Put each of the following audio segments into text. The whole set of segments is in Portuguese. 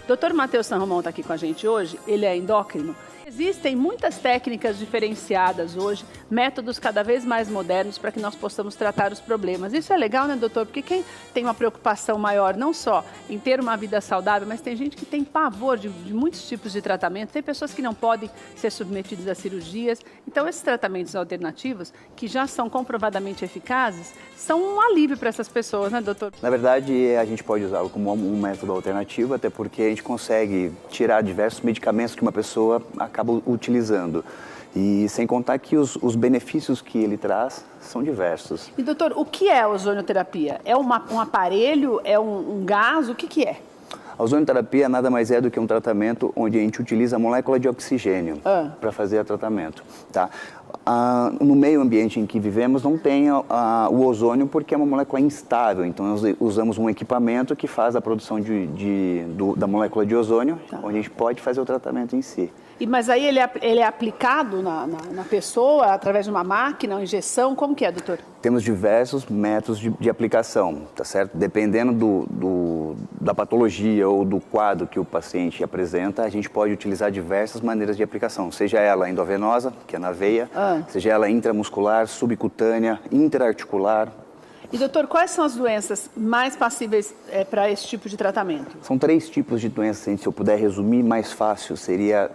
Dr. Matheus San Romão está aqui com a gente hoje, ele é endócrino. Existem muitas técnicas diferenciadas hoje, métodos cada vez mais modernos para que nós possamos tratar os problemas. Isso é legal, né, doutor? Porque quem tem uma preocupação maior, não só em ter uma vida saudável, mas tem gente que tem pavor de muitos tipos de tratamento. Tem pessoas que não podem ser submetidas a cirurgias. Então, esses tratamentos alternativos, que já são comprovadamente eficazes, são um alívio para essas pessoas, né, doutor? Na verdade, a gente pode usá-lo como um método alternativo, até porque a gente consegue tirar diversos medicamentos que uma pessoa acaba utilizando. E sem contar que os benefícios que ele traz são diversos. E doutor, o que é a ozonioterapia? É um aparelho? É um gás? O que é? A ozonioterapia nada mais é do que um tratamento onde a gente utiliza a molécula de oxigênio para fazer o tratamento. Tá? No meio ambiente em que vivemos não tem o ozônio porque é uma molécula instável. Então nós usamos um equipamento que faz a produção da molécula de ozônio, onde a gente pode fazer o tratamento em si. Mas aí ele é aplicado na pessoa através de uma máquina, uma injeção? Como que é, doutor? Temos diversos métodos de aplicação, tá certo? Dependendo da patologia ou do quadro que o paciente apresenta, a gente pode utilizar diversas maneiras de aplicação, seja ela endovenosa, que é na veia, seja ela intramuscular, subcutânea, interarticular. E, doutor, quais são as doenças mais passíveis para esse tipo de tratamento? São 3 tipos de doenças, se eu puder resumir mais fácil, seria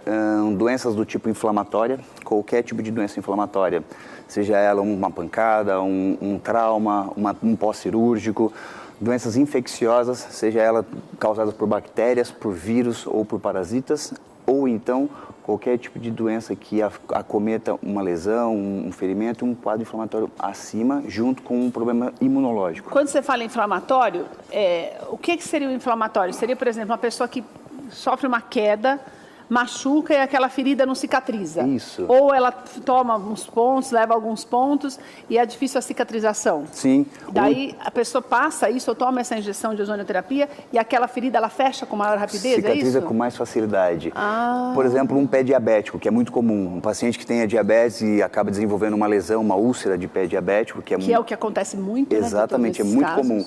doenças do tipo inflamatória, qualquer tipo de doença inflamatória, seja ela uma pancada, um trauma, um pós-cirúrgico, doenças infecciosas, seja ela causadas por bactérias, por vírus ou por parasitas, ou então qualquer tipo de doença que acometa uma lesão, um ferimento, um quadro inflamatório acima, junto com um problema imunológico. Quando você fala inflamatório, o que seria o inflamatório? Seria, por exemplo, uma pessoa que sofre uma queda, machuca e aquela ferida não cicatriza. Isso. Ou ela toma alguns pontos, leva alguns pontos e é difícil a cicatrização. Sim. Daí a pessoa passa isso, ou toma essa injeção de ozonioterapia e aquela ferida ela fecha com maior rapidez, cicatriza é isso? com mais facilidade. Por exemplo, um pé diabético, que é muito comum. Um paciente que tenha diabetes e acaba desenvolvendo uma lesão, uma úlcera de pé diabético, que é o que acontece muito, exatamente, né, é muito casos. comum.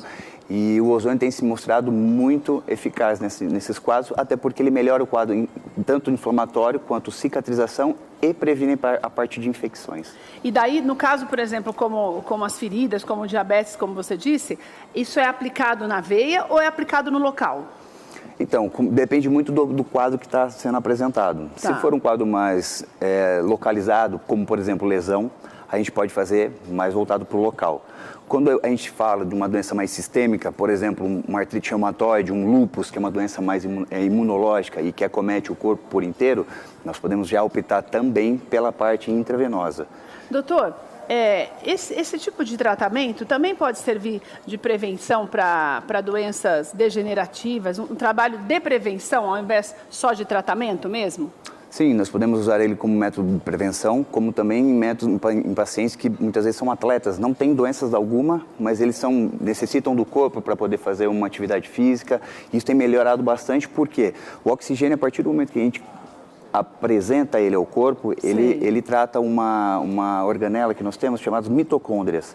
E o ozônio tem se mostrado muito eficaz nesses quadros, até porque ele melhora o quadro tanto inflamatório quanto cicatrização e previne a parte de infecções. E daí, no caso, por exemplo, como as feridas, como o diabetes, como você disse, isso é aplicado na veia ou é aplicado no local? Então, depende muito do quadro que está sendo apresentado. Se for um quadro mais localizado, como por exemplo lesão, a gente pode fazer mais voltado para o local. Quando a gente fala de uma doença mais sistêmica, por exemplo, uma artrite reumatoide, um lúpus, que é uma doença mais imunológica e que acomete o corpo por inteiro, nós podemos já optar também pela parte intravenosa. Doutor, esse tipo de tratamento também pode servir de prevenção para doenças degenerativas, um trabalho de prevenção ao invés só de tratamento mesmo? Sim, nós podemos usar ele como método de prevenção, como também método em pacientes que muitas vezes são atletas, não têm doenças alguma, mas eles necessitam do corpo para poder fazer uma atividade física. Isso tem melhorado bastante porque o oxigênio, a partir do momento que a gente apresenta ele ao corpo, ele trata uma organela que nós temos chamadas mitocôndrias,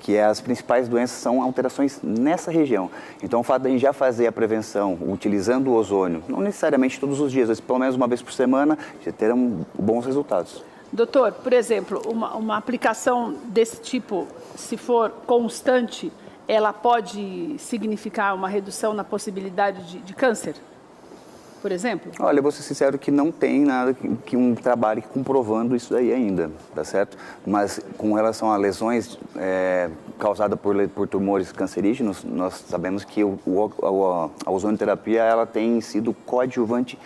que as principais doenças são alterações nessa região. Então, o fato de a gente já fazer a prevenção utilizando o ozônio, não necessariamente todos os dias, mas pelo menos uma vez por semana, já terão bons resultados. Doutor, por exemplo, uma aplicação desse tipo, se for constante, ela pode significar uma redução na possibilidade de câncer? Por exemplo? Olha, eu vou ser sincero que não tem nada que um trabalhe comprovando isso daí ainda, tá certo? Mas com relação a lesões causadas por tumores cancerígenos, nós sabemos que a ozonioterapia ela tem sido coadjuvante,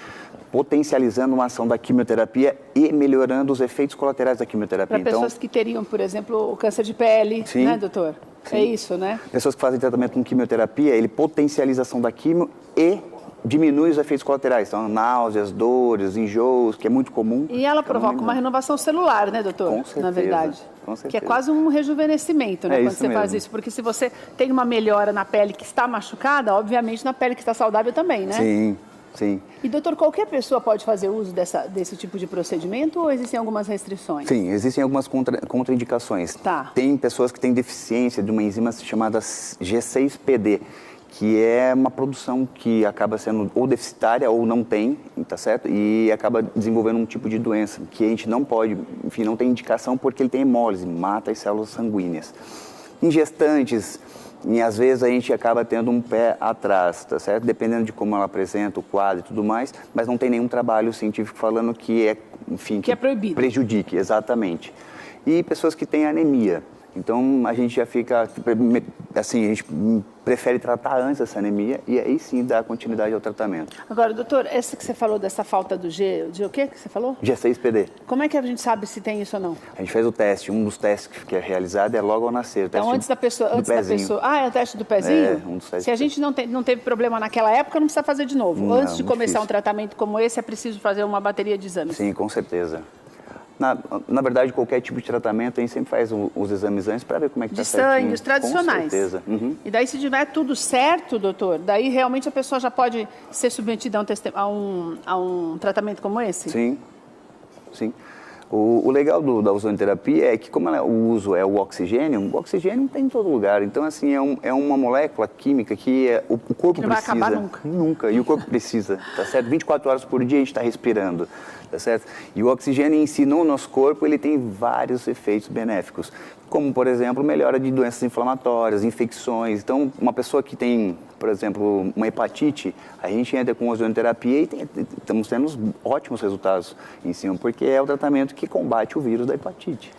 potencializando uma ação da quimioterapia e melhorando os efeitos colaterais da quimioterapia. Para pessoas que teriam, por exemplo, o câncer de pele, né, doutor? Sim. É isso, né? Pessoas que fazem tratamento com quimioterapia, ele potencializa a ação da quimio e diminui os efeitos colaterais, então náuseas, dores, enjoos, que é muito comum. E ela provoca uma renovação celular, né, doutor? Com certeza. Na verdade. Com certeza. Que é quase um rejuvenescimento, né, quando você mesmo. faz isso. Porque se você tem uma melhora na pele que está machucada, obviamente na pele que está saudável também, né? Sim, sim. E, doutor, qualquer pessoa pode fazer uso desse tipo de procedimento ou existem algumas restrições? Sim, existem algumas contraindicações. Tá. Tem pessoas que têm deficiência de uma enzima chamada G6PD, que é uma produção que acaba sendo ou deficitária ou não tem, tá certo? E acaba desenvolvendo um tipo de doença que a gente não pode, enfim, não tem indicação porque ele tem hemólise, mata as células sanguíneas. Em gestantes, e às vezes a gente acaba tendo um pé atrás, tá certo? Dependendo de como ela apresenta, o quadro e tudo mais, mas não tem nenhum trabalho científico falando que é, enfim, que é proibido. Prejudique, exatamente. E pessoas que têm anemia. Então, a gente já fica, assim, a gente prefere tratar antes essa anemia e aí sim dar continuidade ao tratamento. Agora, doutor, essa que você falou dessa falta do G, de o quê que você falou? G6PD. Como é que a gente sabe se tem isso ou não? A gente fez o teste, um dos testes que é realizado é logo ao nascer. O teste Então, antes da pessoa... Ah, é o teste do pezinho? É, um dos testes. Se a gente não teve problema naquela época, não precisa fazer de novo. Não, Antes de começar difícil. um tratamento como esse, é preciso fazer uma bateria de exames. Sim, com certeza. Na verdade, qualquer tipo de tratamento, a gente sempre faz os exames antes para ver como é que está certinho. De sangue, os tradicionais. Com certeza. Uhum. E daí, se tiver tudo certo, doutor, daí realmente a pessoa já pode ser submetida a um tratamento como esse? Sim, sim. O legal da ozonoterapia é que, como o uso é o oxigênio não tem em todo lugar. Então, assim, é uma molécula química que o corpo não vai precisa. acabar nunca. Nunca. E o corpo precisa, tá certo? 24 horas por dia a gente está respirando, tá certo? E o oxigênio em si, no nosso corpo, ele tem vários efeitos benéficos. Como, por exemplo, melhora de doenças inflamatórias, infecções. Então, uma pessoa que tem, por exemplo, uma hepatite, a gente entra com ozonoterapia e estamos tendo ótimos resultados em cima, porque é o tratamento que combate o vírus da hepatite.